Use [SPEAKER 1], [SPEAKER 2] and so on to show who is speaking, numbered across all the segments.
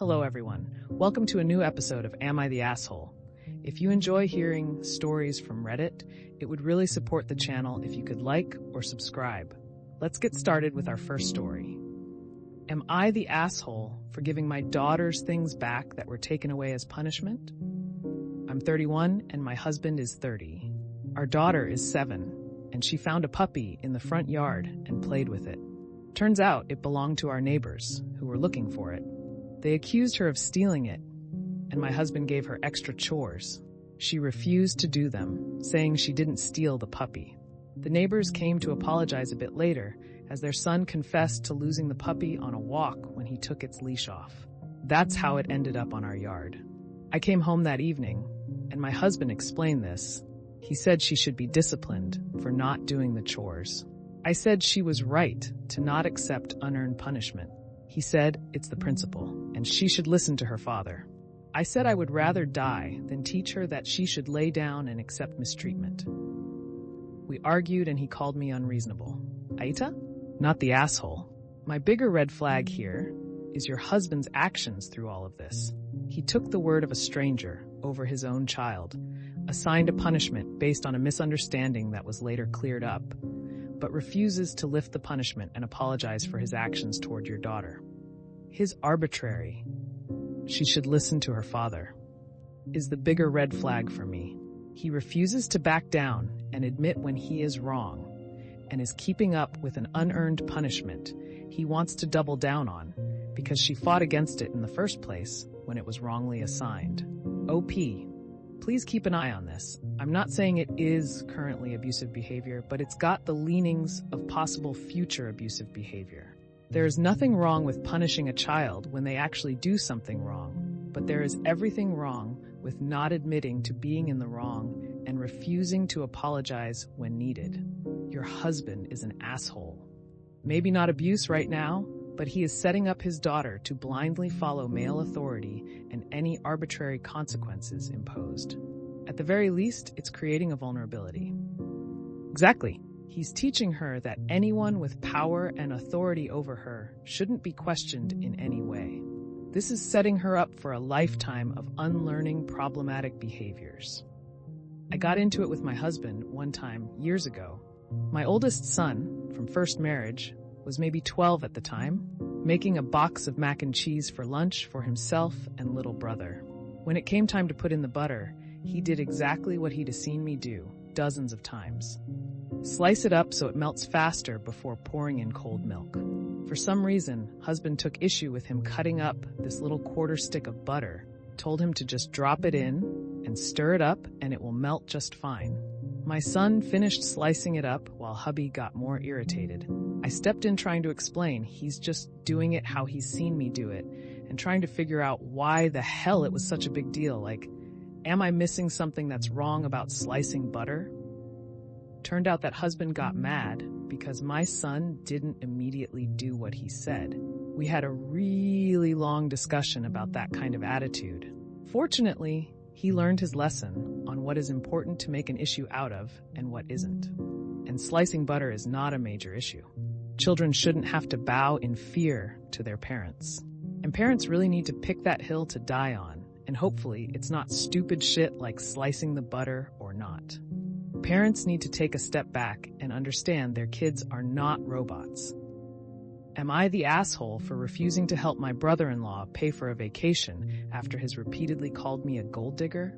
[SPEAKER 1] Hello everyone, welcome to a new episode of Am I the Asshole? If you enjoy hearing stories from Reddit, it would really support the channel if you could like or subscribe. Let's get started with our first story. Am I the asshole for giving my daughter's things back that were taken away as punishment? I'm 31 and my husband is 30. Our daughter is 7 and she found a puppy in the front yard and played with it. Turns out it belonged to our neighbors who were looking for it. They accused her of stealing it, and my husband gave her extra chores. She refused to do them, saying she didn't steal the puppy. The neighbors came to apologize a bit later, as their son confessed to losing the puppy on a walk when he took its leash off. That's how it ended up on our yard. I came home that evening, and my husband explained this. He said she should be disciplined for not doing the chores. I said she was right to not accept unearned punishment. He said it's the principle, and she should listen to her father. I said I would rather die than teach her that she should lay down and accept mistreatment. We argued and he called me unreasonable. AITA? Not the asshole. My bigger red flag here is your husband's actions through all of this. He took the word of a stranger over his own child, assigned a punishment based on a misunderstanding that was later cleared up, but refuses to lift the punishment and apologize for his actions toward your daughter. His arbitrary, she should listen to her father, is the bigger red flag for me. He refuses to back down and admit when he is wrong, and is keeping up with an unearned punishment he wants to double down on because she fought against it in the first place when it was wrongly assigned. OP. Please keep an eye on this. I'm not saying it is currently abusive behavior, but it's got the leanings of possible future abusive behavior. There is nothing wrong with punishing a child when they actually do something wrong, but there is everything wrong with not admitting to being in the wrong and refusing to apologize when needed. Your husband is an asshole. Maybe not abuse right now, but he is setting up his daughter to blindly follow male authority and any arbitrary consequences imposed. At the very least, it's creating a vulnerability. Exactly. He's teaching her that anyone with power and authority over her shouldn't be questioned in any way. This is setting her up for a lifetime of unlearning problematic behaviors. I got into it with my husband one time years ago. My oldest son, from first marriage, was maybe 12 at the time, making a box of mac and cheese for lunch for himself and little brother. When it came time to put in the butter, he did exactly what he'd seen me do dozens of times. Slice it up so it melts faster before pouring in cold milk. For some reason, husband took issue with him cutting up this little quarter stick of butter, told him to just drop it in and stir it up and it will melt just fine. My son finished slicing it up while hubby got more irritated. I stepped in trying to explain he's just doing it how he's seen me do it and trying to figure out why the hell it was such a big deal. Like, am I missing something that's wrong about slicing butter? Turned out that husband got mad because my son didn't immediately do what he said. We had a really long discussion about that kind of attitude. Fortunately, he learned his lesson on what is important to make an issue out of and what isn't. And slicing butter is not a major issue. Children shouldn't have to bow in fear to their parents. And parents really need to pick that hill to die on, and hopefully it's not stupid shit like slicing the butter or not. Parents need to take a step back and understand their kids are not robots. Am I the asshole for refusing to help my brother-in-law pay for a vacation after he's repeatedly called me a gold digger?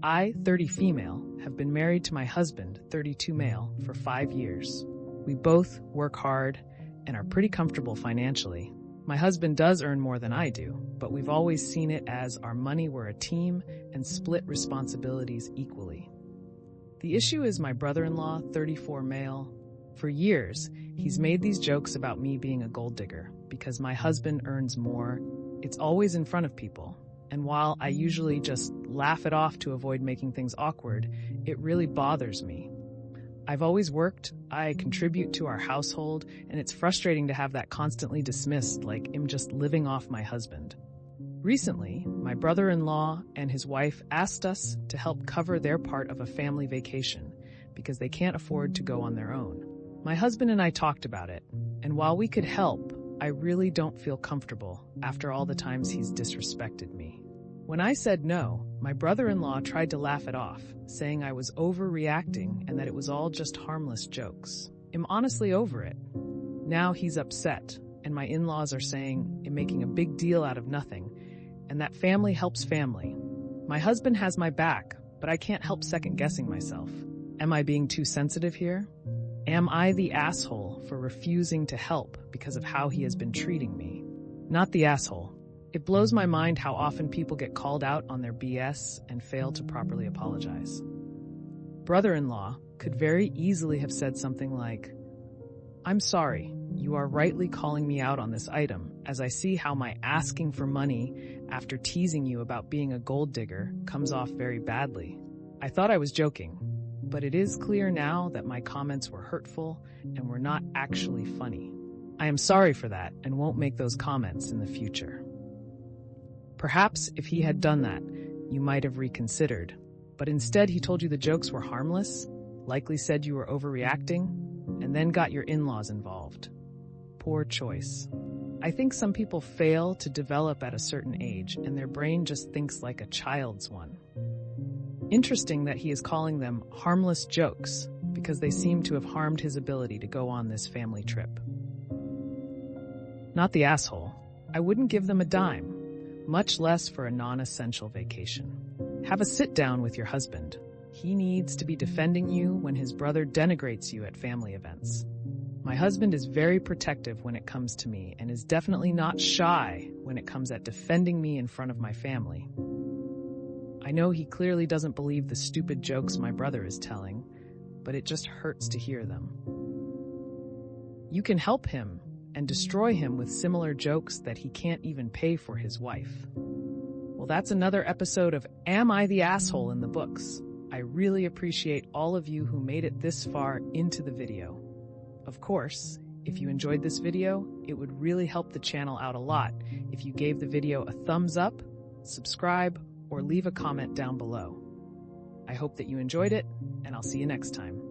[SPEAKER 1] I, 30 female, have been married to my husband, 32 male, for 5 years. We both work hard and are pretty comfortable financially. My husband does earn more than I do, but we've always seen it as our money were a team and split responsibilities equally. The issue is my brother-in-law, 34 male. For years, he's made these jokes about me being a gold digger because my husband earns more. It's always in front of people. And while I usually just laugh it off to avoid making things awkward, it really bothers me. I've always worked, I contribute to our household, and it's frustrating to have that constantly dismissed like I'm just living off my husband. Recently, my brother-in-law and his wife asked us to help cover their part of a family vacation because they can't afford to go on their own. My husband and I talked about it, and while we could help, I really don't feel comfortable after all the times he's disrespected me. When I said no, my brother-in-law tried to laugh it off, saying I was overreacting and that it was all just harmless jokes. I'm honestly over it. Now he's upset, and my in-laws are saying I'm making a big deal out of nothing, and that family helps family. My husband has my back, but I can't help second-guessing myself. Am I being too sensitive here? Am I the asshole for refusing to help because of how he has been treating me? Not the asshole. It blows my mind how often people get called out on their BS and fail to properly apologize. Brother-in-law could very easily have said something like, "I'm sorry, you are rightly calling me out on this item, as I see how my asking for money after teasing you about being a gold digger comes off very badly. I thought I was joking, but it is clear now that my comments were hurtful and were not actually funny. I am sorry for that and won't make those comments in the future." Perhaps if he had done that, you might have reconsidered, but instead he told you the jokes were harmless, likely said you were overreacting, and then got your in-laws involved. Poor choice. I think some people fail to develop at a certain age, and their brain just thinks like a child's one. Interesting that he is calling them harmless jokes, because they seem to have harmed his ability to go on this family trip. Not the asshole. I wouldn't give them a dime, much less for a non-essential vacation. Have a sit-down with your husband. He needs to be defending you when his brother denigrates you at family events. My husband is very protective when it comes to me and is definitely not shy when it comes at defending me in front of my family. I know he clearly doesn't believe the stupid jokes my brother is telling, but it just hurts to hear them. You can help him and destroy him with similar jokes that he can't even pay for his wife. Well, that's another episode of Am I the Asshole in the books. I really appreciate all of you who made it this far into the video. Of course, if you enjoyed this video, it would really help the channel out a lot if you gave the video a thumbs up, subscribe, or leave a comment down below. I hope that you enjoyed it, and I'll see you next time.